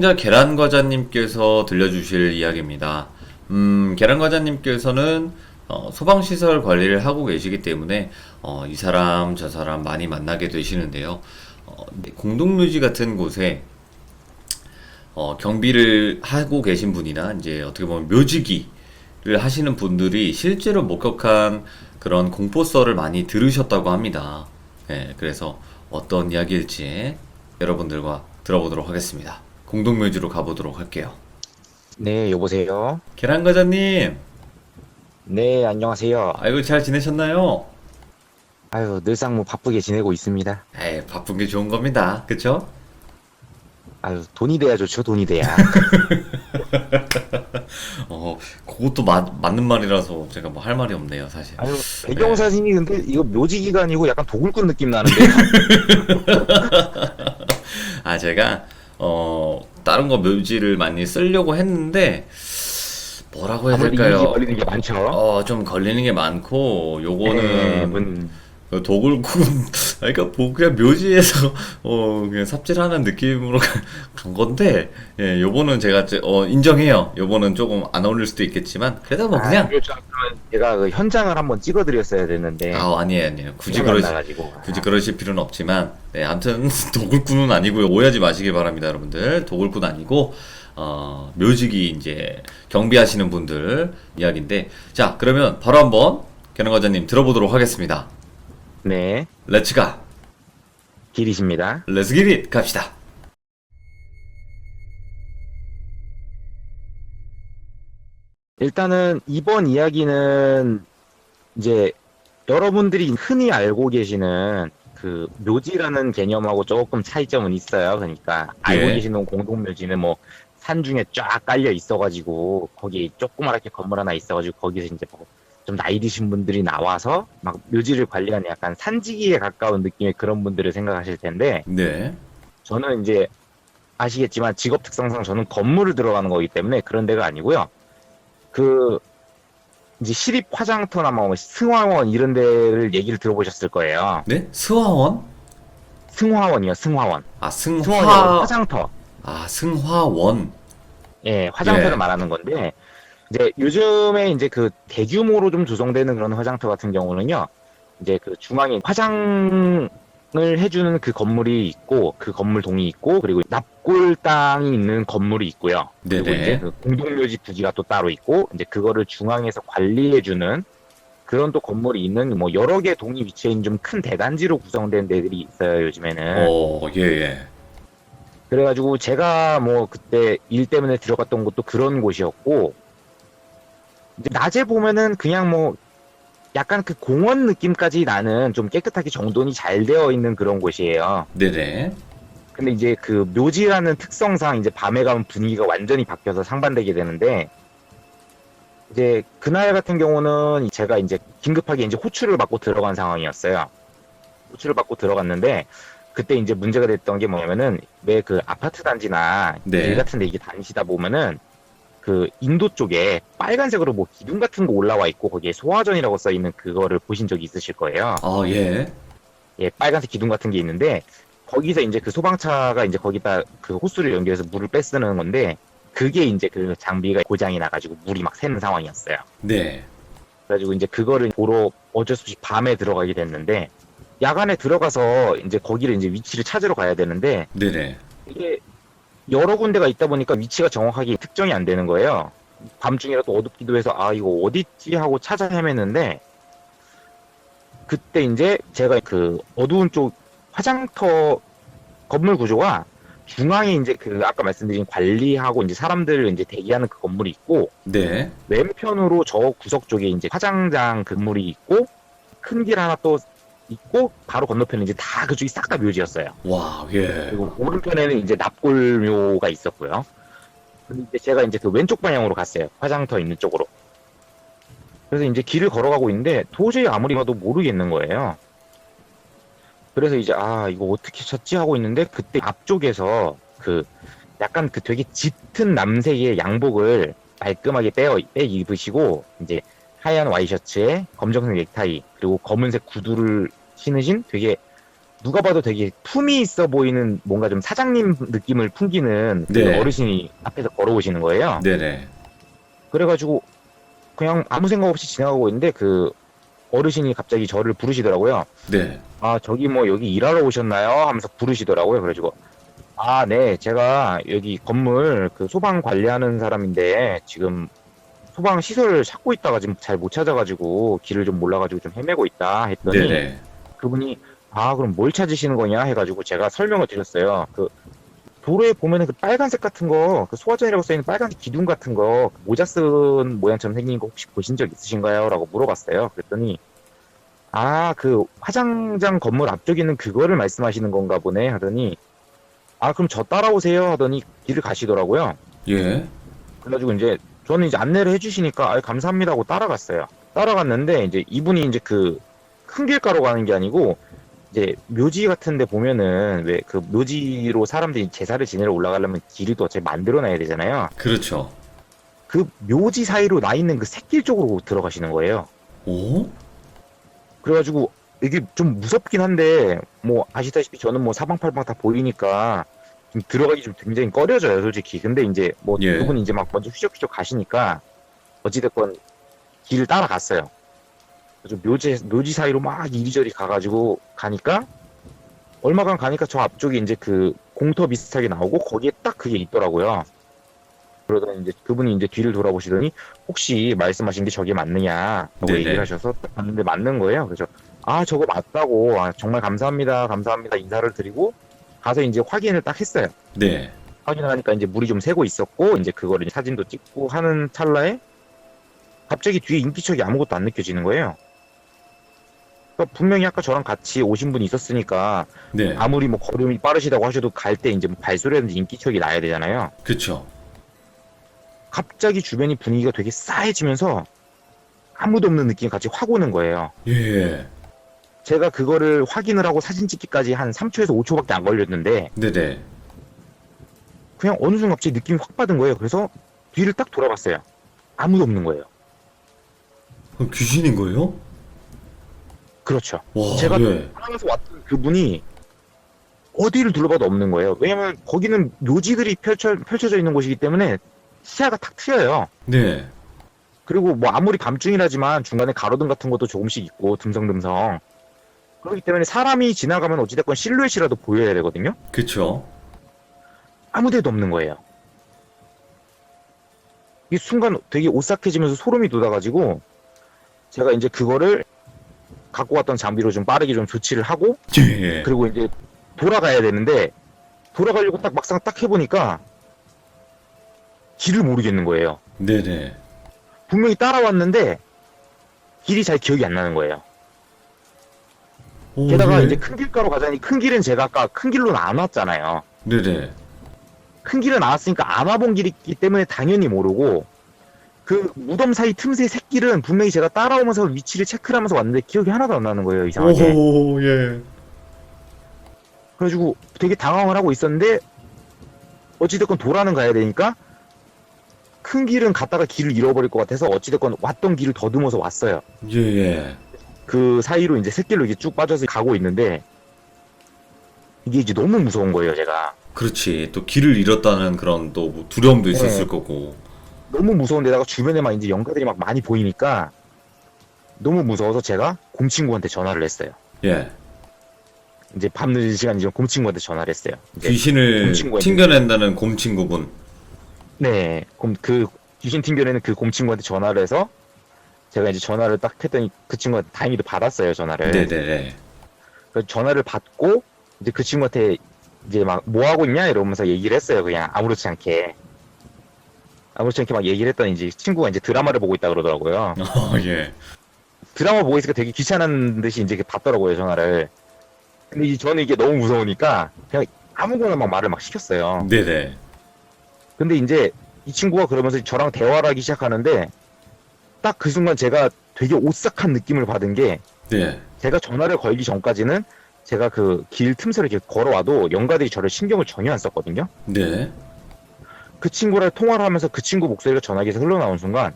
시청자 계란과자님께서 들려주실 이야기입니다. 계란과자님께서는 소방시설 관리를 하고 계시기 때문에 이 사람 저 사람 많이 만나게 되시는데요. 공동묘지 같은 곳에 경비를 하고 계신 분이나 이제 어떻게 보면 묘지기를 하시는 분들이 실제로 목격한 그런 공포썰을 많이 들으셨다고 합니다. 네, 그래서 어떤 이야기일지 여러분들과 들어보도록 하겠습니다. 공동묘지로 가보도록 할게요. 네, 여보세요. 계란과자님, 네, 안녕하세요. 아이고 잘 지내셨나요? 아유, 늘상 뭐 바쁘게 지내고 있습니다. 에이, 바쁜 게 좋은 겁니다. 그쵸? 아유, 돈이 돼야 좋죠, 돈이 돼야. 그것도 맞는 말이라서 제가 뭐 할 말이 없네요, 사실. 아유, 네. 배경사진이 근데 이거 묘지기가 아니고 약간 도굴꾼 느낌 나는데. 제가, 다른 거 묘지를 많이 쓰려고 했는데, 뭐라고 해야 아무래도 이미지 될까요? 걸리는 게 많죠. 좀 걸리는 게 많고, 네, 요거는, 도굴꾼, 그러니까 뭐 그냥 묘지에서 그냥 삽질하는 느낌으로 간 건데, 예, 요거는 제가 인정해요. 요거는 조금 안 어울릴 수도 있겠지만, 그래도 뭐 그냥, 그렇죠. 제가 그 현장을 한번 찍어드렸어야 되는데, 아니에요. 기억이 안 나가지고. 굳이 그러실 필요는 없지만, 네, 아무튼, 도굴꾼은 아니고요. 오해하지 마시길 바랍니다, 여러분들. 도굴꾼 아니고, 묘지기 이제, 경비하시는 분들 이야기인데, 자, 그러면 바로 한번, 견학과장님 들어보도록 하겠습니다. 네, 렛츠가, 길이십니다. 렛츠 기릿 갑시다. 일단은 이번 이야기는 이제 여러분들이 흔히 알고 계시는 그 묘지라는 개념하고 조금 차이점은 있어요. 그러니까 알고 예. 계시는 공동묘지는 뭐 산 중에 쫙 깔려 있어가지고 거기 조그맣게 건물 하나 있어가지고 거기서 이제 뭐좀 나이 드신 분들이 나와서 막 묘지를 관리하는 약간 산지기에 가까운 느낌의 그런 분들을 생각하실 텐데 네. 저는 이제 아시겠지만 직업 특성상 저는 건물을 들어가는 거기 때문에 그런 데가 아니고요. 그 이제 시립 화장터나 뭐 승화원 이런 데를 얘기를 들어보셨을 거예요. 네? 스화원? 승화원이요, 승화원. 아, 승화원이 화장터. 승화원. 예, 화장터를 예. 말하는 건데, 이제 요즘에 이제 그 대규모로 좀 조성되는 그런 화장터 같은 경우는요, 이제 그 중앙에 화장을 해주는 그 건물이 있고, 그 건물 동이 있고, 그리고 납골 땅이 있는 건물이 있고요. 그리고 네네. 이제 그 공동묘지 부지가 또 따로 있고, 이제 그거를 중앙에서 관리해주는 그런 또 건물이 있는 뭐 여러 개 동이 위치해 있는 좀 큰 대단지로 구성된 데들이 있어요, 요즘에는. 예, 예. 그래가지고 제가 뭐 그때 일 때문에 들어갔던 곳도 그런 곳이었고, 이제 낮에 보면은 그냥 뭐 약간 그 공원 느낌까지 나는 좀 깨끗하게 정돈이 잘 되어 있는 그런 곳이에요. 네네. 근데 이제 그 묘지라는 특성상 이제 밤에 가면 분위기가 완전히 바뀌어서 상반되게 되는데, 이제 그날 같은 경우는 제가 이제 긴급하게 이제 호출을 받고 들어간 상황이었어요. 호출을 받고 들어갔는데 그때 이제 문제가 됐던 게 뭐냐면은 왜 그 아파트 단지나 네. 길 같은 데 이게 다니시다 보면은 그 인도 쪽에 빨간색으로 뭐 기둥 같은 거 올라와 있고 거기에 소화전이라고 써 있는 그거를 보신 적이 있으실 거예요. 예. 예, 빨간색 기둥 같은 게 있는데 거기서 이제 그 소방차가 이제 거기다 그 호스를 연결해서 물을 빼쓰는 건데 그게 이제 그 장비가 고장이 나가지고 물이 막 새는 상황이었어요. 네. 그래가지고 이제 그거를 보러 어쩔 수 없이 밤에 들어가게 됐는데 야간에 들어가서 이제 거기를 이제 위치를 찾으러 가야 되는데 네네. 이게 여러 군데가 있다 보니까 위치가 정확하게 특정이 안 되는 거예요. 밤중이라도 어둡기도 해서 아 이거 어딨지 하고 찾아 헤맸는데 그때 이제 제가 그 어두운 쪽 화장터 건물 구조가 중앙에 이제 그 아까 말씀드린 관리하고 이제 사람들 이제 대기하는 그 건물이 있고 네. 왼편으로 저 구석 쪽에 이제 화장장 건물이 있고 큰 길 하나 또 있고 바로 건너편에 이제 다 그쪽이 싹 다 묘지였어요. 와, 예. 그리고 오른편에는 이제 납골묘가 있었고요. 근데 이제 제가 이제 그 왼쪽 방향으로 갔어요. 화장터 있는 쪽으로. 그래서 이제 길을 걸어가고 있는데 도저히 아무리 봐도 모르겠는 거예요. 그래서 이제 아 이거 어떻게 찾지 하고 있는데 그때 앞쪽에서 그 약간 그 되게 짙은 남색의 양복을 말끔하게 빼 입으시고 이제 하얀 와이셔츠에 검정색 넥타이 그리고 검은색 구두를 신으신 되게 누가 봐도 되게 품이 있어 보이는 뭔가 좀 사장님 느낌을 풍기는 그 네. 어르신이 앞에서 걸어오시는 거예요. 네네. 그래가지고 그냥 아무 생각 없이 지나가고 있는데 그 어르신이 갑자기 저를 부르시더라고요. 네. 아, 저기 뭐 여기 일하러 오셨나요? 하면서 부르시더라고요. 그래가지고 아, 네, 제가 여기 건물 그 소방 관리하는 사람인데 지금 소방 시설을 찾고 있다가 지금 잘 못 찾아가지고 길을 좀 몰라가지고 좀 헤매고 있다 했더니 네네. 그분이 아, 그럼 뭘 찾으시는 거냐 해가지고 제가 설명을 드렸어요. 그 도로에 보면은 그 빨간색 같은 거, 그 소화전이라고 써있는 빨간색 기둥 같은 거, 그 모자 쓴 모양처럼 생긴 거 혹시 보신 적 있으신가요? 라고 물어봤어요. 그랬더니 아, 그 화장장 건물 앞쪽에 있는 그거를 말씀하시는 건가 보네 하더니 아, 그럼 저 따라오세요 하더니 길을 가시더라고요. 예. 그래가지고 이제 저는 이제 안내를 해주시니까 아, 감사합니다 하고 따라갔어요. 따라갔는데 이제 이분이 이제 그 큰 길가로 가는 게 아니고 이제 묘지 같은 데 보면은 왜 그 묘지로 사람들이 제사를 지내러 올라가려면 길이 또 어차피 만들어 놔야 되잖아요. 그렇죠. 그 묘지 사이로 나 있는 그 샛길 쪽으로 들어가시는 거예요. 오? 그래가지고 이게 좀 무섭긴 한데 뭐 아시다시피 저는 뭐 사방팔방 다 보이니까 좀 들어가기 좀 굉장히 꺼려져요, 솔직히. 근데 이제 뭐 예. 그분이 이제 막 먼저 휘적휘적 가시니까 어찌됐건 길을 따라갔어요. 그래서 묘지 사이로 막 이리저리 가가지고 가니까 얼마간 가니까 저 앞쪽에 이제 그 공터 비슷하게 나오고 거기에 딱 그게 있더라고요. 그러더니 이제 그분이 이제 뒤를 돌아보시더니 혹시 말씀하신 게 저게 맞느냐 라고 네네. 얘기를 하셔서 딱 봤는데 맞는 거예요. 그래서 아, 저거 맞다고 아, 정말 감사합니다 감사합니다 인사를 드리고 가서 이제 확인을 딱 했어을 네. 확인을 하니까 이제 물이 좀 새고 있었고 이제 그거를 이제 사진도 찍고 하는 찰나에 갑자기 뒤에 인기척이 아무것도 안 느껴지는 거예요. 그러니까 분명히 아까 저랑 같이 오신 분이 있었으니까 네. 아무리 뭐 걸음이 빠르시다고 하셔도 갈 때 이제 뭐 발소리라든지 인기척이 나야 되잖아요. 그쵸. 갑자기 주변이 분위기가 되게 싸해지면서 아무도 없는 느낌이 같이 확 오는 거예요. 예. 제가 그거를 확인을 하고 사진 찍기까지 한 3초에서 5초밖에 안 걸렸는데 네네. 그냥 어느 순간 갑자기 느낌이 확 받은 거예요. 그래서 뒤를 딱 돌아봤어요. 아무도 없는 거예요. 그럼 귀신인 거예요? 그렇죠. 와, 제가 예. 따라가서 왔던 그분이 어디를 둘러봐도 없는 거예요. 왜냐면 거기는 묘지들이 펼쳐져 있는 곳이기 때문에 시야가 탁 트여요. 네. 그리고 뭐 아무리 밤중이라지만 중간에 가로등 같은 것도 조금씩 있고 듬성듬성. 그렇기 때문에 사람이 지나가면 어찌됐건 실루엣이라도 보여야 되거든요. 그쵸. 아무 데도 없는 거예요. 이 순간 되게 오싹해지면서 소름이 돋아가지고 제가 이제 그거를 갖고 왔던 장비로 좀 빠르게 좀 조치를 하고 예. 그리고 이제 돌아가야 되는데 돌아가려고 딱 막상 딱 해보니까 길을 모르겠는 거예요. 네네. 분명히 따라왔는데 길이 잘 기억이 안 나는 거예요. 오, 게다가 예. 이제 큰 길가로 가자니 큰 길은 제가 아까 큰 길로는 안 왔잖아요. 네네. 큰 길은 나왔으니까 안 와본 길이기 때문에 당연히 모르고 그 무덤 사이 틈새 새길은 분명히 제가 따라오면서 위치를 체크를 하면서 왔는데 기억이 하나도 안 나는 거예요, 이상하게. 오, 예. 그래가지고 되게 당황을 하고 있었는데 어찌됐건 도라는 가야 되니까 큰 길은 갔다가 길을 잃어버릴 것 같아서 어찌됐건 왔던 길을 더듬어서 왔어요. 예, 예. 그 사이로 이제 새길로 이게 쭉 빠져서 가고 있는데 이게 이제 너무 무서운 거예요, 제가. 그렇지. 또 길을 잃었다는 그런 또 뭐 두려움도 있었을 네. 거고. 너무 무서운데다가 주변에 막 이제 영가들이 막 많이 보이니까 너무 무서워서 제가 곰친구한테 전화를 했어요. 예. 이제 밤늦은 시간이지만 곰친구한테 전화를 했어요. 이제 귀신을 곰친구한테. 튕겨낸다는 곰친구분. 네, 그 귀신 튕겨내는 그 곰친구한테 전화를 해서 제가 이제 전화를 딱 했더니 그 친구가 다행히도 받았어요, 전화를. 네네네. 그래서 전화를 받고 이제 그 친구한테 이제 막 뭐 하고 있냐 이러면서 얘기를 했어요. 그냥 아무렇지 않게 막 얘기를 했더니 이제 친구가 이제 드라마를 보고 있다 그러더라고요. 예. 드라마 보고 있으니까 되게 귀찮은 듯이 이제 받더라고요, 전화를. 근데 이제 저는 이게 너무 무서우니까 그냥 아무거나 막 말을 막 시켰어요. 네네. 근데 이제 이 친구가 그러면서 저랑 대화를 하기 시작하는데 딱 그 순간 제가 되게 오싹한 느낌을 받은 게 네. 제가 전화를 걸기 전까지는 제가 그 길 틈새를 이렇게 걸어와도 영가들이 저를 신경을 전혀 안 썼거든요. 네. 그 친구랑 통화를 하면서 그 친구 목소리가 전화기에서 흘러나온 순간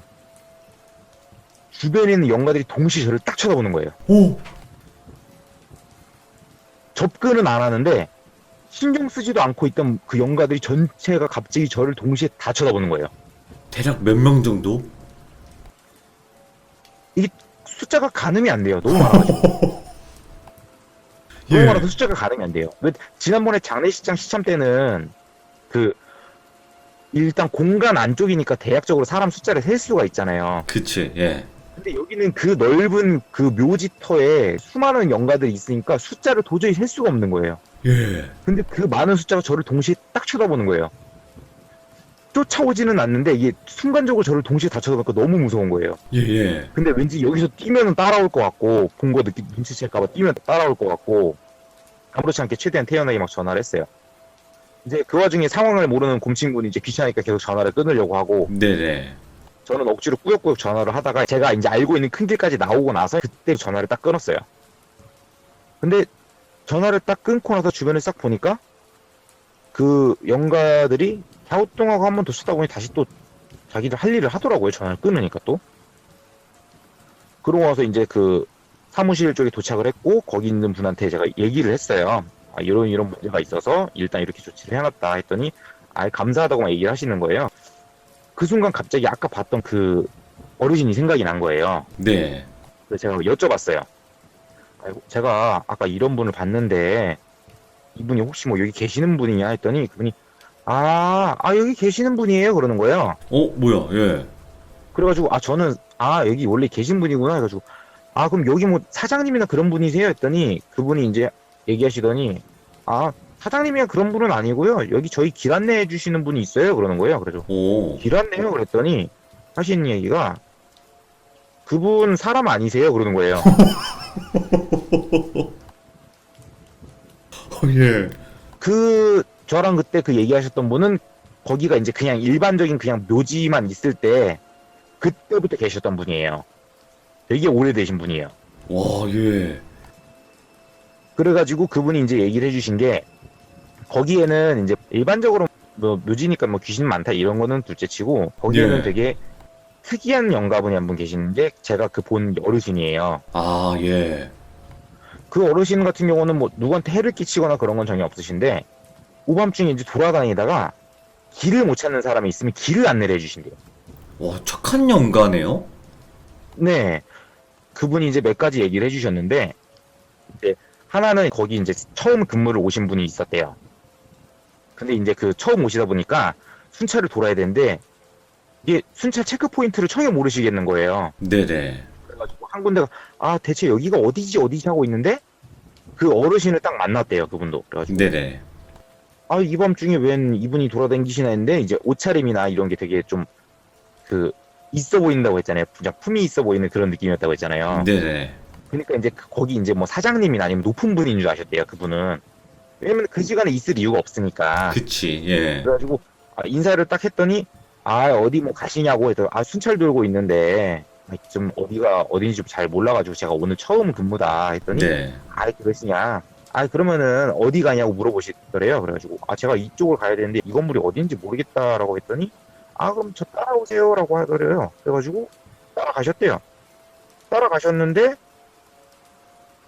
주변에 있는 영가들이 동시에 저를 딱 쳐다보는 거예요. 오! 접근은 안 하는데 신경 쓰지도 않고 있던 그 영가들이 전체가 갑자기 저를 동시에 다 쳐다보는 거예요. 대략 몇 명 정도? 이게 숫자가 가늠이 안 돼요. 너무 많아가지고. 너무 예. 많아서 숫자가 가늠이 안 돼요. 왜 지난번에 장례식장 시참 때는 그 일단 공간 안쪽이니까 대략적으로 사람 숫자를 셀 수가 있잖아요. 그치, 예. 근데 여기는 그 넓은 그 묘지터에 수많은 영가들이 있으니까 숫자를 도저히 셀 수가 없는 거예요. 예. 근데 그 많은 숫자가 저를 동시에 딱 쳐다보는 거예요. 쫓아오지는 않는데 이게 순간적으로 저를 동시에 다 쳐다보니까 너무 무서운 거예요. 예, 예. 근데 왠지 여기서 뛰면은 따라올 것 같고 본 거 눈치챌까봐 뛰면 따라올 것 같고 아무렇지 않게 최대한 태연하게 막 전화를 했어요. 이제 그 와중에 상황을 모르는 곰친구는 이제 귀찮으니까 계속 전화를 끊으려고 하고 네네. 저는 억지로 꾸역꾸역 전화를 하다가 제가 이제 알고 있는 큰 길까지 나오고 나서 그때 전화를 딱 끊었어요. 근데 전화를 딱 끊고 나서 주변을 싹 보니까 그 영가들이 갸우뚱하고 한 번 더 쓰다 보니 다시 또 자기들 할 일을 하더라고요. 전화를 끊으니까 또. 그러고 와서 이제 그 사무실 쪽에 도착을 했고 거기 있는 분한테 제가 얘기를 했어요. 아, 이런 문제가 있어서 일단 이렇게 조치를 해놨다 했더니 아 감사하다고만 얘기를 하시는 거예요. 그 순간 갑자기 아까 봤던 그 어르신이 생각이 난 거예요. 네. 그래서 제가 여쭤봤어요. 아이고, 제가 아까 이런 분을 봤는데 이분이 혹시 뭐 여기 계시는 분이냐 했더니 그분이 여기 계시는 분이에요 그러는 거예요. 뭐야, 예. 그래가지고 저는 여기 원래 계신 분이구나 해가지고 그럼 여기 뭐 사장님이나 그런 분이세요 했더니 그분이 이제 얘기하시더니 사장님이나 그런 분은 아니고요 여기 저희 길 안내해 주시는 분이 있어요 그러는 거예요. 그래서 오. 길 안내요 그랬더니 하시는 얘기가 그분 사람 아니세요 그러는 거예요. 예. 저랑 그때 그 얘기하셨던 분은 거기가 이제 그냥 일반적인 그냥 묘지만 있을 때 그때부터 계셨던 분이에요. 되게 오래되신 분이에요. 와, 예. 그래가지고 그분이 이제 얘기를 해주신 게 거기에는 이제 일반적으로 뭐 묘지니까 뭐 귀신 많다 이런 거는 둘째치고 거기에는 예. 되게 특이한 영가분이 한 분 계시는데 제가 그 본 어르신이에요. 아, 예. 그 어르신 같은 경우는 뭐 누구한테 해를 끼치거나 그런 건 전혀 없으신데 오밤중에 이제 돌아다니다가 길을 못 찾는 사람이 있으면 길을 안내를 해주신대요. 와, 착한 영가네요? 네. 그분이 이제 몇 가지 얘기를 해주셨는데, 이제 하나는 거기 이제 처음 근무를 오신 분이 있었대요. 근데 이제 그 처음 오시다 보니까 순찰을 돌아야 되는데, 이게 순찰 체크 포인트를 전혀 모르시겠는 거예요. 네네. 그래가지고 한 군데가, 대체 여기가 어디지 하고 있는데, 그 어르신을 딱 만났대요, 그분도. 그래가지고, 네네. 이 밤중에 웬 이분이 돌아다니시나 했는데, 이제 옷차림이나 이런 게 되게 좀, 있어 보인다고 했잖아요. 그냥 품이 있어 보이는 그런 느낌이었다고 했잖아요. 네네. 그러니까 이제 거기 이제 뭐 사장님이나 아니면 높은 분인 줄 아셨대요, 그분은. 왜냐면 그 시간에 있을 이유가 없으니까. 그치, 예. 그래가지고 인사를 딱 했더니 어디 뭐 가시냐고 해서 순찰 돌고 있는데 좀 어디가 어딘지 좀 잘 몰라가지고 제가 오늘 처음 근무다 했더니 네. 그러시냐. 그러면은 어디 가냐고 물어보시더래요. 그래가지고 제가 이쪽을 가야 되는데 이 건물이 어딘지 모르겠다라고 했더니 그럼 저 따라오세요라고 하더래요. 그래가지고 따라가셨대요. 따라가셨는데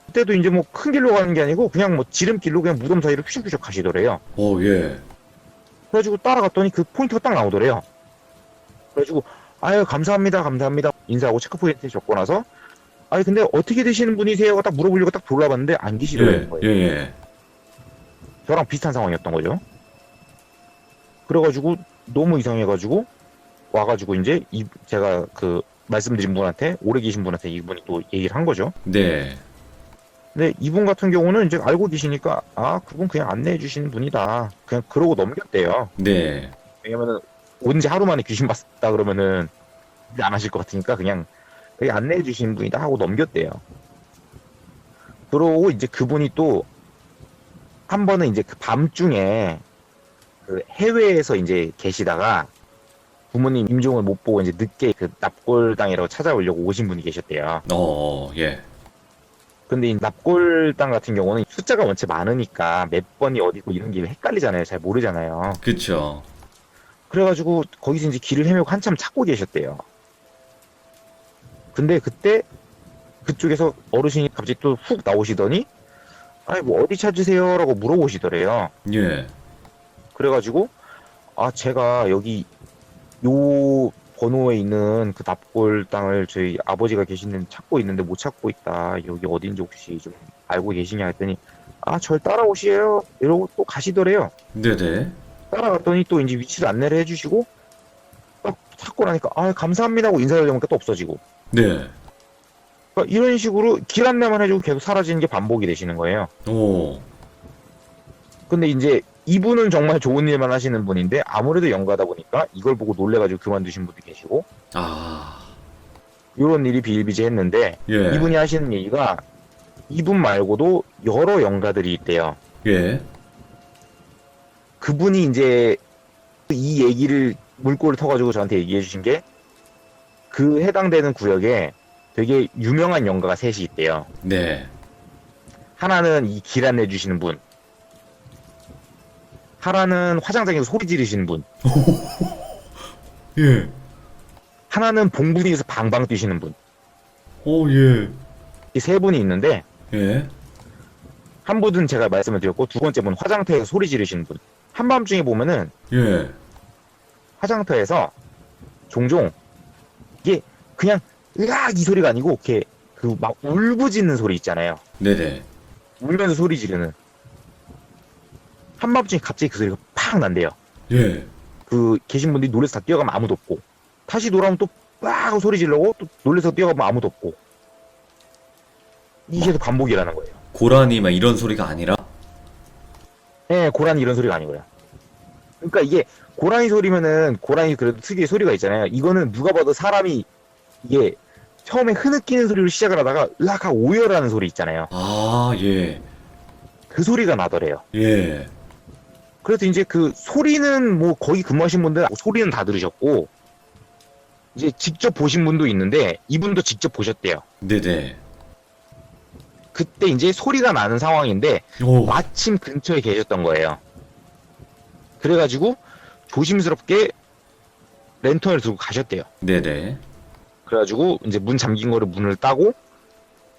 그때도 이제 뭐 큰 길로 가는 게 아니고 그냥 뭐 지름길로 그냥 무덤 사이로 휘적휘적 가시더래요. 예. 그래가지고 따라갔더니 그 포인트가 딱 나오더래요. 그래가지고 감사합니다 인사하고 체크포인트 적고 나서 근데 어떻게 되시는 분이세요? 딱 물어보려고 딱 돌아봤는데 안 계시더라는 예, 거예요. 예. 저랑 비슷한 상황이었던 거죠. 그래가지고 너무 이상해가지고 와가지고 이제 제가 그 말씀드린 분한테 오래 계신 분한테 이분이 또 얘기를 한 거죠. 네. 근데 이분 같은 경우는 이제 알고 계시니까 그분 그냥 안내해 주시는 분이다. 그냥 그러고 넘겼대요. 네. 왜냐면은 온지 하루 만에 귀신 봤다 그러면은 일 안 하실 것 같으니까 그냥 안내해 주시는 분이다 하고 넘겼대요. 그러고 이제 그분이 또 한 번은 이제 그 밤중에 그 해외에서 이제 계시다가 부모님 임종을 못 보고 이제 늦게 그 납골당이라고 찾아오려고 오신 분이 계셨대요. 예. 근데 이 납골당 같은 경우는 숫자가 원체 많으니까 몇 번이 어디고 이런 게 헷갈리잖아요. 잘 모르잖아요. 그쵸. 그래가지고 거기서 이제 길을 헤매고 한참 찾고 계셨대요. 근데 그때 그쪽에서 어르신이 갑자기 또 훅 나오시더니 아니 뭐 어디 찾으세요라고 물어보시더래요. 예. 그래가지고 아 제가 여기 요 번호에 있는 그 납골 땅을 저희 아버지가 계시는 찾고 있는데 못 찾고 있다. 여기 어딘지 혹시 좀 알고 계시냐 했더니 아 절 따라오시에요 이러고 또 가시더래요. 네네. 따라갔더니 또 이제 위치를 안내를 해주시고 딱 찾고 나니까 아 감사합니다 하고 인사를 하니까 또 없어지고 네. 그러니까 이런 식으로 길 안내만 해주고 계속 사라지는 게 반복이 되시는 거예요. 오. 근데 이제 이분은 정말 좋은 일만 하시는 분인데 아무래도 연가다 보니까 이걸 보고 놀래가지고 그만두신 분도 계시고 아. 이런 일이 비일비재했는데 예. 이분이 하시는 얘기가 이분 말고도 여러 연가들이 있대요. 예. 그분이 이제 이 얘기를 물꼬를 터가지고 저한테 얘기해 주신 게 그 해당되는 구역에 되게 유명한 연가가 셋이 있대요. 네. 하나는 이 길 안내 주시는 분, 하나는 화장장에서 소리 지르시는 분, 예. 하나는 봉분이에서 방방 뛰시는 분. 오, 예. 이 세 분이 있는데 예. 한 분은 제가 말씀을 드렸고 두 번째 분 화장터에서 소리 지르시는 분. 한밤중에 보면은 예. 화장터에서 종종 이게 그냥 으악 이 소리가 아니고 이렇게 그 막 울부짖는 소리 있잖아요. 네네. 울면서 소리 지르는 한밤중에 갑자기 그 소리가 팍 난대요. 예. 그 계신 분들이 놀라서 다 뛰어가면 아무도 없고 다시 돌아오면 또 빡 하고 소리 지르고 또 놀라서 뛰어가면 아무도 없고 이게 계속 반복이라는 거예요. 고라니 막 이런 소리가 아니라? 예, 고라니 이런 소리가 아니고요. 그러니까 이게 고라니 소리면은 고라니 그래도 특유의 소리가 있잖아요. 이거는 누가 봐도 사람이 이게 처음에 흐느끼는 소리로 시작을 하다가 으악하고 오열하는 소리 있잖아요. 아, 예. 그 소리가 나더래요. 예. 그래서 이제 그 소리는 뭐 거기 근무하신 분들 소리는 다 들으셨고 이제 직접 보신 분도 있는데 이분도 직접 보셨대요. 네네. 그때 이제 소리가 나는 상황인데 오. 마침 근처에 계셨던 거예요. 그래가지고 조심스럽게 랜턴을 들고 가셨대요. 네네. 그래가지고 이제 문 잠긴 거를 문을 따고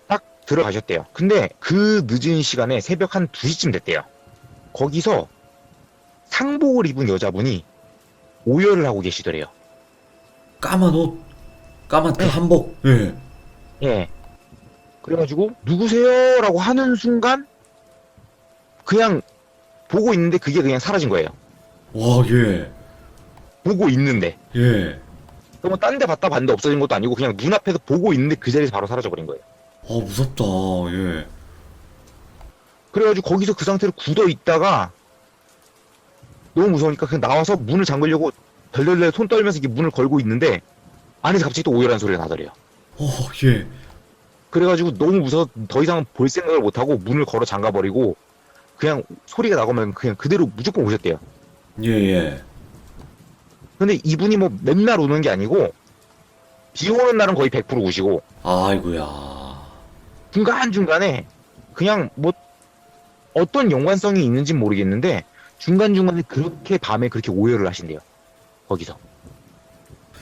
딱 들어가셨대요. 근데 그 늦은 시간에 새벽 한 2시쯤 됐대요. 거기서 상복을 입은 여자분이 오열을 하고 계시더래요. 까만 옷, 까만 그 네. 한복. 예. 예. 그래가지고 누구세요? 라고 하는 순간 그냥 보고 있는데 그게 그냥 사라진 거예요. 와, 예. 보고 있는데. 예. 그러면 딴 데 봤다 봤는데 없어진 것도 아니고 그냥 눈앞에서 보고 있는데 그 자리에서 바로 사라져버린 거예요. 무섭다. 예. 그래가지고 거기서 그 상태로 굳어 있다가 너무 무서우니까 그냥 나와서 문을 잠그려고 덜덜덜 손 떨면서 이렇게 문을 걸고 있는데 안에서 갑자기 또 오열하는 소리가 나더래요. 예. 그래가지고 너무 무서워 더 이상 볼 생각을 못하고 문을 걸어 잠가버리고 그냥 소리가 나가면 그냥 그대로 무조건 오셨대요. 예, 예. 근데 이분이 뭐 맨날 우는 게 아니고 비 오는 날은 거의 100% 우시고 아이고야. 중간중간에 그냥 뭐 어떤 연관성이 있는지 모르겠는데 중간중간에 그렇게 밤에 그렇게 오열을 하신대요. 거기서.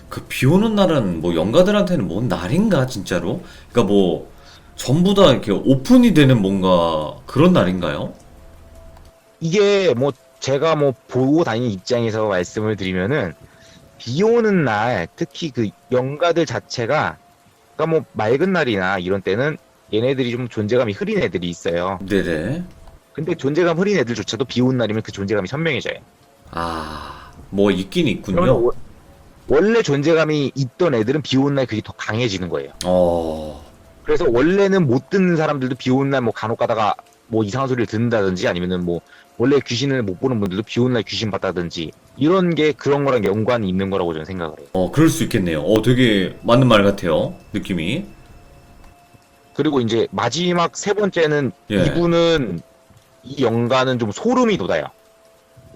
그 비 오는 날은 뭐 영가들한테는 뭔 날인가, 진짜로? 그러니까 뭐, 전부 다 이렇게 오픈이 되는 뭔가 그런 날인가요? 이게 뭐 제가 뭐 보고 다니는 입장에서 말씀을 드리면은 비 오는 날 특히 그 연가들 자체가 그러니까 뭐 맑은 날이나 이런 때는 얘네들이 좀 존재감이 흐린 애들이 있어요. 네네. 근데 존재감 흐린 애들조차도 비 오는 날이면 그 존재감이 선명해져요. 뭐 있긴 그러면 있군요. 원래 존재감이 있던 애들은 비 오는 날 그게 더 강해지는 거예요. 그래서 원래는 못 듣는 사람들도 비 오는 날 뭐 간혹 가다가 뭐 이상한 소리를 듣는다든지 아니면은 뭐 원래 귀신을 못 보는 분들도 비 오는 날 귀신 봤다든지 이런 게 그런 거랑 연관이 있는 거라고 저는 생각을 해요. 그럴 수 있겠네요. 되게 맞는 말 같아요. 느낌이. 그리고 이제 마지막 세 번째는 예. 이분은 이 연가는 좀 소름이 돋아요.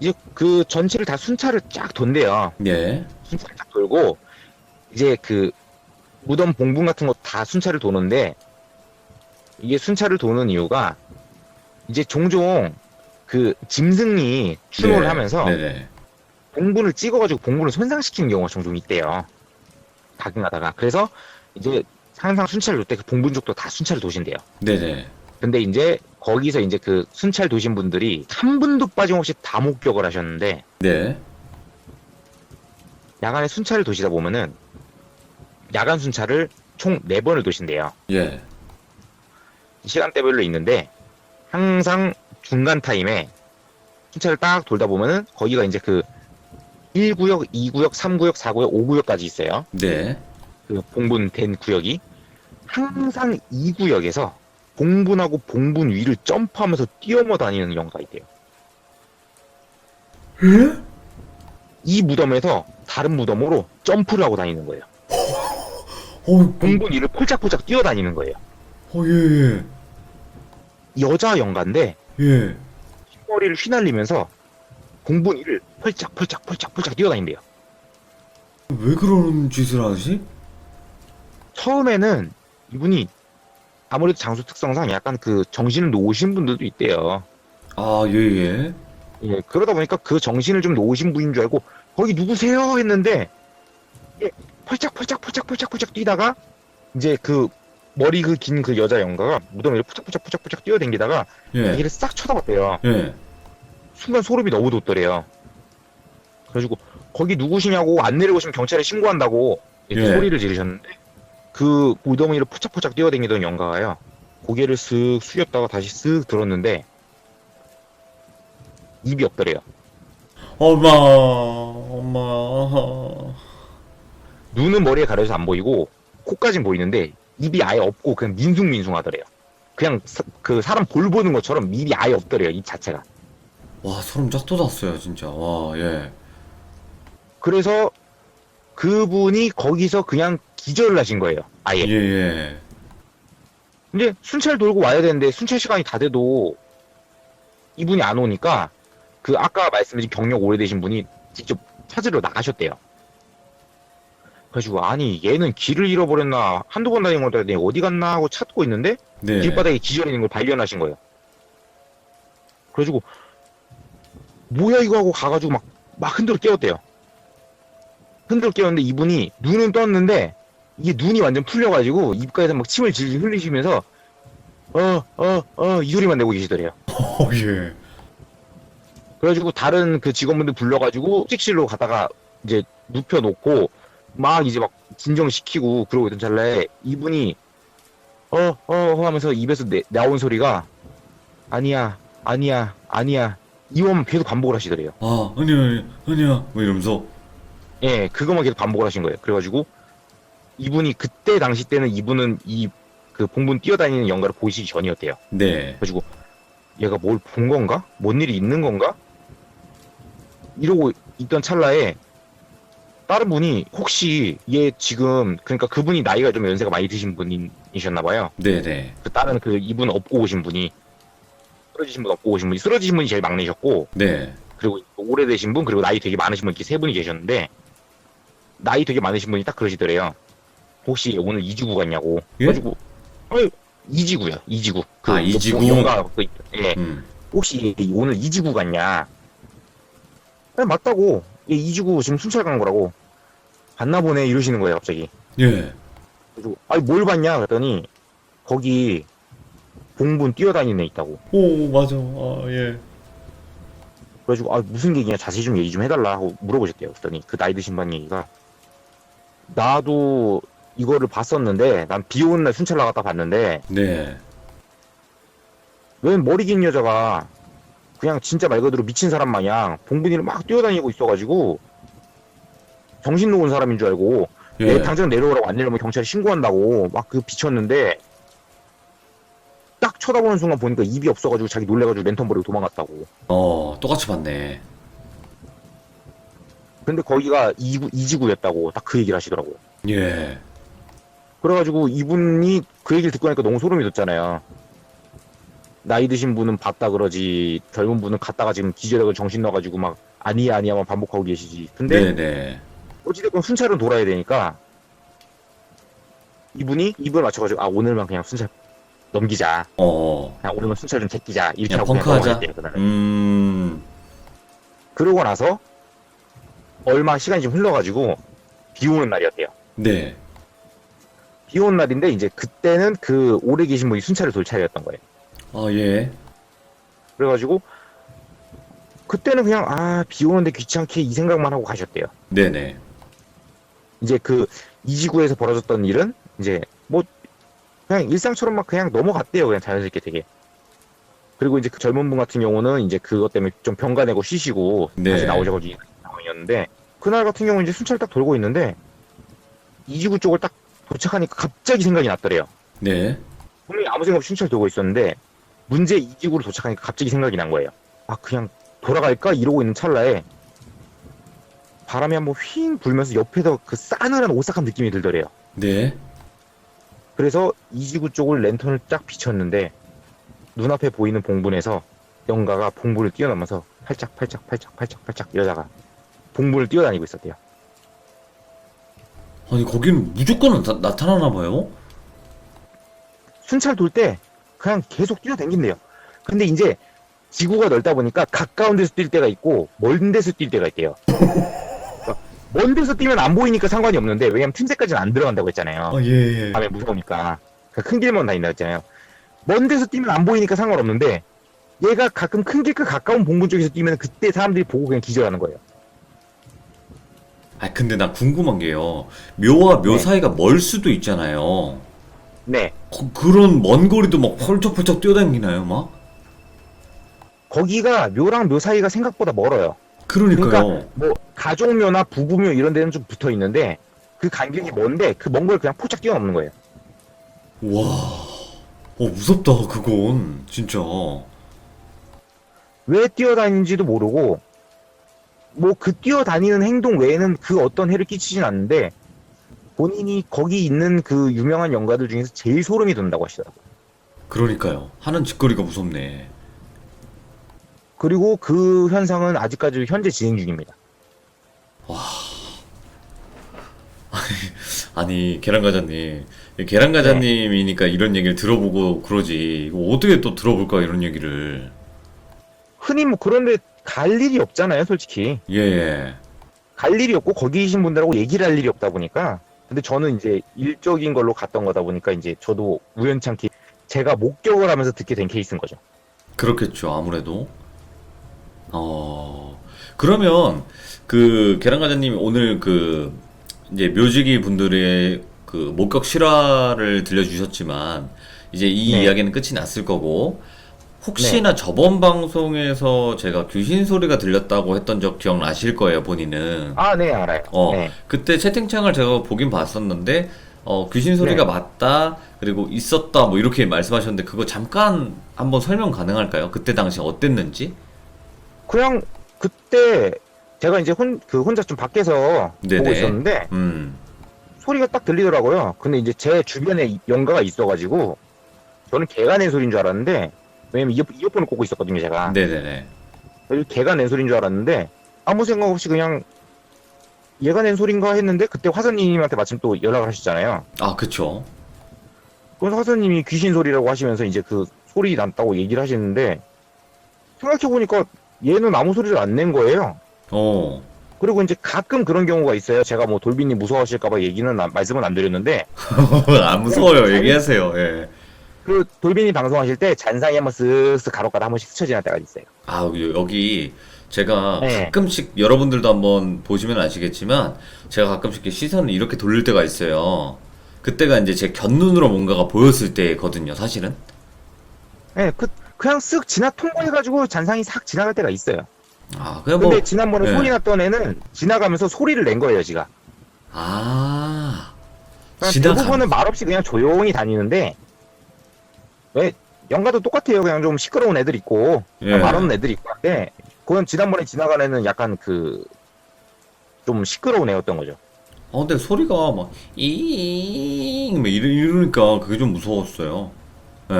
이제 그 전체를 다 순찰을 쫙 돈대요. 예. 순찰을 쫙 돌고 이제 그 무덤 봉분 같은 거 다 순찰을 도는데 이게 순찰을 도는 이유가 이제 종종 그 짐승이 출몰을 네. 하면서 네네. 봉분을 찍어가지고 봉분을 손상시키는 경우가 종종 있대요. 가끔가다가. 그래서 이제 항상 순찰을 돌 때 그 봉분 쪽도 다 순찰을 도신대요. 네네. 근데 이제 거기서 이제 그 순찰 도신 분들이 한 분도 빠짐없이 다 목격을 하셨는데, 네. 야간에 순찰을 도시다 보면은 야간 순찰을 총 4번을 도신대요. 예. 시간대별로 있는데 항상 중간 타임에 순찰을 딱 돌다 보면은 거기가 이제 그 1구역, 2구역, 3구역, 4구역, 5구역까지 있어요. 네. 그 봉분된 구역이 항상 2구역에서 봉분하고 봉분 위를 점프하면서 뛰어머 다니는 영화가 있대요. 예? 이 무덤에서 다른 무덤으로 점프를 하고 다니는 거예요. 봉분 위를 폴짝폴짝 뛰어다니는 거예요. 예, 여자 영가인데 예. 예. 흰머리를 휘날리면서 봉분 위를 폴짝폴짝 뛰어다닌대요. 왜 그런 짓을 하지? 처음에는 이분이 아무래도 장소 특성상 약간 그 정신을 놓으신 분들도 있대요. 아, 예, 예. 예, 그러다 보니까 그 정신을 좀 놓으신 분인 줄 알고 거기 누구세요? 했는데 예, 펄짝펄짝 뛰다가 이제 그 머리 그 긴 그 여자 영가가 무덤에 푸짝푸짝 뛰어댕기다가 예. 자기를 싹 쳐다봤대요. 예. 순간 소름이 너무 돋더래요. 그래가지고 거기 누구시냐고 안 내려오시면 경찰에 신고한다고 이렇게 예. 소리를 지르셨는데 그 무덤 위로 푸짝푸짝 뛰어댕기던 영가가요. 고개를 쓱 숙였다가 다시 쓱 들었는데 입이 없더래요. 엄마. 눈은 머리에 가려서 안 보이고 코까진 보이는데 입이 아예 없고 그냥 민숭민숭하더래요. 그냥 그 사람 볼 보는 것처럼 입이 아예 없더래요. 입 자체가. 와, 소름 쫙 돋았어요, 진짜. 와, 예. 그래서 그분이 거기서 그냥 기절을 하신 거예요. 아예. 예, 예. 근데 순찰 돌고 와야 되는데 순찰 시간이 다 돼도 이분이 안 오니까 그 아까 말씀드린 경력 오래되신 분이 직접 찾으러 나가셨대요. 그래가지고 아니 얘는 길을 잃어버렸나 한두 번 다닌 거다 어디 갔나 하고 찾고 있는데 네. 길바닥에 기절해 있는 걸 발견하신 거예요. 그래가지고 뭐야 이거 하고 가가지고 막 흔들어 깨웠대요. 흔들어 깨웠는데 이분이 눈은 떴는데 이게 눈이 완전 풀려가지고 입가에서 막 침을 질질 흘리시면서 이 소리만 내고 계시더래요. 예. 그래가지고 다른 그 직원분들 불러가지고 숙직실로 가다가 이제 눕혀놓고 막 이제 막 진정시키고 그러고 있던 찰나에 이분이 하면서 입에서 나온 소리가 아니야 이것만 계속 반복을 하시더래요. 아, 아니야. 뭐 이러면서. 예, 그것만 계속 반복을 하신 거예요. 그래가지고 이분이 그때 당시 때는 이분은 이 그 봉분 뛰어다니는 영가를 보시기 전이었대요. 네. 그래가지고 얘가 뭘 본 건가? 뭔 일이 있는 건가? 이러고 있던 찰나에 다른 분이 혹시 얘 지금 그러니까 그분이 나이가 좀 연세가 많이 드신 분이셨나봐요. 네네. 그 다른 그 이분 업고 오신 분이 쓰러지신 분이 제일 막내셨고 네. 그리고 오래되신 분 그리고 나이 되게 많으신 분 이렇게 세 분이 계셨는데 나이 되게 많으신 분이 딱 그러시더래요. 혹시 오늘 이지구 갔냐고. 예? 그래가지고 이지구요. 이지구. 아, 이지구? 영가 예. 음. 혹시 오늘 이지구 갔냐? 네, 맞다고. 얘 이지구 지금 순찰 간 거라고. 봤나 보네 이러시는 거예요 갑자기. 예. 그래서 아니 뭘 봤냐 그랬더니 거기 봉분 뛰어다니는 애 있다고. 오, 맞아. 아, 예. 그래가지고 무슨 얘기냐 자세히 좀 얘기 좀 해달라 하고 물어보셨대요. 그랬더니 그 나이 드신 분 얘기가 나도 이거를 봤었는데 난 비 오는 날 순찰 나갔다 봤는데 네. 웬 머리 긴 여자가 그냥 진짜 말 그대로 미친 사람 마냥 봉분이를 막 뛰어다니고 있어가지고 정신 놓은 사람인 줄 알고 예. 당장 내려오라고 안 내려오면 경찰에 신고한다고 막 그 비쳤는데 딱 쳐다보는 순간 보니까 입이 없어가지고 자기 놀래가지고 랜턴 버리고 도망갔다고. 똑같이 봤네. 근데 거기가 이지구였다고 딱 그 얘기를 하시더라고. 예. 그래가지고 이분이 그 얘기를 듣고 나니까 너무 소름이 돋잖아요. 나이 드신 분은 봤다 그러지 젊은 분은 갔다가 지금 기절하고 정신 나가지고 막 아니야만 반복하고 계시지. 근데 네네. 어찌됐건 순찰은 돌아야 되니까 이분이 입을 맞춰가지고 오늘만 그냥 순찰 넘기자. 그냥 오늘만 순찰 좀 제끼자. 이렇게 그냥 하고 그냥 펑크하자. 넘어갔대요, 그날은. 음. 그러고 나서 얼마 시간이 좀 흘러가지고 비 오는 날이었대요. 네. 비 오는 날인데 이제 그때는 그 오래 계신 분이 순찰을 돌 차례였던 거예요. 아, 예. 그래가지고 그때는 그냥 비 오는데 귀찮게 이 생각만 하고 가셨대요. 네네. 이제 그 이지구에서 벌어졌던 일은 이제 뭐 그냥 일상처럼 막 그냥 넘어갔대요. 그냥 자연스럽게 되게. 그리고 이제 그 젊은 분 같은 경우는 이제 그것 때문에 좀 병가 내고 쉬시고 다시 네. 나오자고 상황이었는데 그날 같은 경우 이제 순찰 딱 돌고 있는데 이지구 쪽을 딱 도착하니까 갑자기 생각이 났더래요. 네. 분명히 아무 생각 없이 순찰 돌고 있었는데 문제 이지구로 도착하니까 갑자기 생각이 난 거예요. 그냥 돌아갈까 이러고 있는 찰나에 바람이 한번 휘잉 불면서 옆에서 그 싸늘한 오싹한 느낌이 들더래요. 네. 그래서 이지구 쪽을 랜턴을 딱 비췄는데 눈앞에 보이는 봉분에서 영가가 봉분을 뛰어넘어서 팔짝 이러다가 봉분을 뛰어다니고 있었대요. 아니, 거기는 무조건 나타나나 봐요? 순찰 돌 때 그냥 계속 뛰어다닌대요. 근데 이제 지구가 넓다 보니까 가까운 데서 뛸 때가 있고 먼 데서 뛸 때가 있대요. 그러니까 먼 데서 뛰면 안 보이니까 상관이 없는데 왜냐면 틈새까지는 안 들어간다고 했잖아요. 예, 예. 밤에 무서우니까. 그러니까 큰 길만 다닌다고 했잖아요. 먼 데서 뛰면 안 보이니까 상관없는데 얘가 가끔 큰 길과 가까운 봉분 쪽에서 뛰면 그때 사람들이 보고 그냥 기절하는 거예요. 아, 근데 나 궁금한 게요. 묘와 묘 네. 사이가 멀 수도 있잖아요. 네. 그런 먼 거리도 막 펄쩍펄쩍 뛰어다니나요, 막? 거기가 묘랑 묘 사이가 생각보다 멀어요. 그러니까요. 그러니까 뭐 가족묘나 부부묘 이런 데는 좀 붙어 있는데 그 간격이 먼데 그 먼 걸 그냥 포착 뛰어넘는 거예요. 와, 무섭다, 그건. 진짜. 왜 뛰어다니는지도 모르고 뭐 그 뛰어다니는 행동 외에는 그 어떤 해를 끼치진 않는데 본인이 거기 있는 그 유명한 연가들 중에서 제일 소름이 돋는다고 하시더라고요. 그러니까요. 하는 짓거리가 무섭네. 그리고 그 현상은 아직까지 현재 진행 중입니다. 아니, 계란과자님. 계란과자님이니까 이런 얘기를 들어보고 그러지. 이거 어떻게 또 들어볼까, 이런 얘기를. 흔히 뭐 그런데 갈 일이 없잖아요, 솔직히. 예, 예. 갈 일이 없고 거기 계신 분들하고 얘기를 할 일이 없다 보니까. 근데 저는 이제 일적인 걸로 갔던 거다 보니까 이제 저도 우연찮게 제가 목격을 하면서 듣게 된 케이스인 거죠. 그렇겠죠, 아무래도. 그러면, 그, 계란과자님이 오늘 그, 이제 묘지기 분들의 그 목격 실화를 들려주셨지만, 이제 이 네. 이야기는 끝이 났을 거고, 혹시나 저번 방송에서 제가 귀신 소리가 들렸다고 했던 적 기억나실 거예요, 본인은. 네, 알아요. 네. 그때 채팅창을 제가 보긴 봤었는데, 귀신 소리가 네. 맞다, 그리고 있었다, 뭐 이렇게 말씀하셨는데, 그거 잠깐 한번 설명 가능할까요? 그때 당시 어땠는지? 그냥 그때 제가 이제 혼자 좀 밖에서 네네. 보고 있었는데 소리가 딱 들리더라고요. 근데 이제 제 주변에 연가가 있어가지고 저는 개가 낸 소리인 줄 알았는데 왜냐면 이어폰을 꽂고 있었거든요, 제가. 네네네. 그래서 개가 낸 소리인 줄 알았는데 아무 생각 없이 그냥 얘가 낸 소린가 했는데 그때 화선님한테 마침 또 연락을 하셨잖아요. 아, 그쵸. 그래서 화선님이 귀신 소리라고 하시면서 이제 그 소리 났다고 얘기를 하시는데 생각해보니까 얘는 아무 소리를 안 낸 거예요. 어. 그리고 이제 가끔 그런 경우가 있어요. 제가 뭐 돌비님 무서워하실까봐 말씀은 안 드렸는데, 안 무서워요. 얘기하세요. 예. 그 돌비님 방송하실 때 잔상이 한번 쓱쓱 가로가다 한 번씩 스쳐지는 때가 있어요. 아, 여기 제가 네. 가끔씩 여러분들도 한번 보시면 아시겠지만 제가 가끔씩 이렇게 시선을 이렇게 돌릴 때가 있어요. 그때가 이제 제 곁눈으로 뭔가가 보였을 때거든요, 사실은. 네, 그냥 쓱 통과해가지고 잔상이 싹 지나갈 때가 있어요. 아, 그냥 근데 뭐, 지난번에 네. 소리 났던 애는 지나가면서 소리를 낸 거예요, 지가. 아, 그러니까 대부분은 말없이 그냥 조용히 다니는데, 왜, 연가도 똑같아요. 그냥 좀 시끄러운 애들 있고, 예. 말 없는 애들 있고 한데, 그건 지난번에 지나간 애는 약간 좀 시끄러운 애였던 거죠. 근데 소리가 막, 막 이러니까 그게 좀 무서웠어요. 예.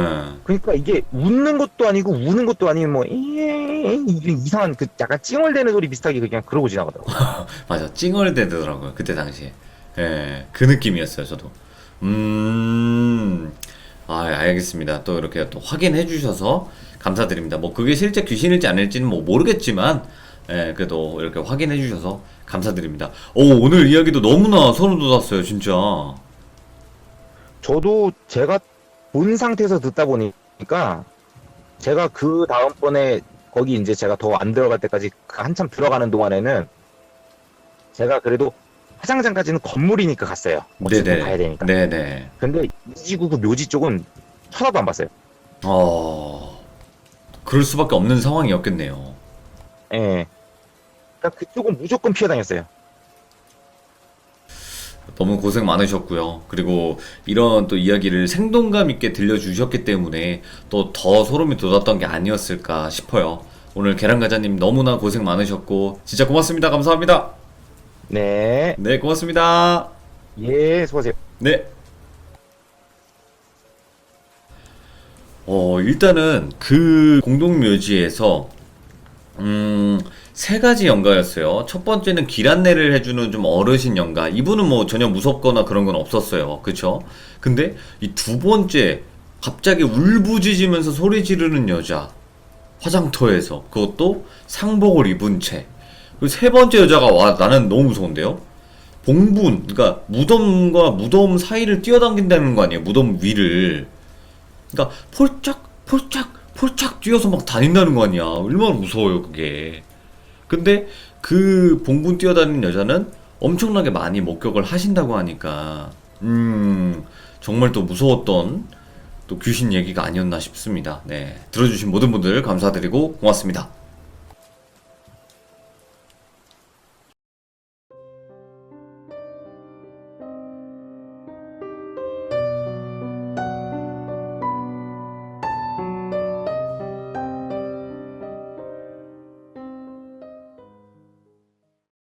그러니까 이게 웃는 것도 아니고 우는 것도 아니고 뭐 이게 이상한 그 약간 찡얼대는 소리 비슷하게 그냥 그러고 지나가더라고. 맞아. 찡얼대더라고요. 그때 당시에. 예. 그 느낌이었어요, 저도. 알겠습니다. 또 이렇게 또 확인해 주셔서 감사드립니다. 뭐 그게 실제 귀신일지 아닐지는 뭐 모르겠지만, 예, 그래도 이렇게 확인해 주셔서 감사드립니다. 오늘 이야기도 너무나 소름 돋았어요, 진짜. 저도 제가 본 상태에서 듣다 보니까 제가 그 다음번에 거기 이제 제가 더 안 들어갈 때까지 그 한참 들어가는 동안에는 제가 그래도 화장장까지는 건물이니까 갔어요. 어쨌든 가야 되니까. 네네. 근데 이지구 그 묘지 쪽은 쳐다도 안 봤어요. 그럴 수밖에 없는 상황이었겠네요. 예. 그러니까 그쪽은 무조건 피해 다녔어요. 너무 고생 많으셨고요. 그리고 이런 또 이야기를 생동감 있게 들려주셨기 때문에 또 더 소름이 돋았던 게 아니었을까 싶어요. 오늘 계란과자님 너무나 고생 많으셨고 진짜 고맙습니다. 감사합니다. 네. 네, 고맙습니다. 예, 수고하세요. 네. 일단은 그 공동묘지에서 세 가지 연가였어요. 첫 번째는 길 안내를 해주는 좀 어르신 연가. 이분은 뭐 전혀 무섭거나 그런 건 없었어요. 그쵸? 근데 이 두 번째, 갑자기 울부짖으면서 소리 지르는 여자. 화장터에서. 그것도 상복을 입은 채. 그리고 세 번째 여자가 와, 나는 너무 무서운데요? 봉분, 그러니까 무덤과 무덤 사이를 뛰어당긴다는 거 아니에요? 무덤 위를. 그러니까 폴짝, 폴짝, 폴짝 뛰어서 막 다닌다는 거 아니야? 얼마나 무서워요, 그게. 근데 그 봉분 뛰어다니는 여자는 엄청나게 많이 목격을 하신다고 하니까 정말 또 무서웠던 또 귀신 얘기가 아니었나 싶습니다. 네, 들어주신 모든 분들 감사드리고 고맙습니다.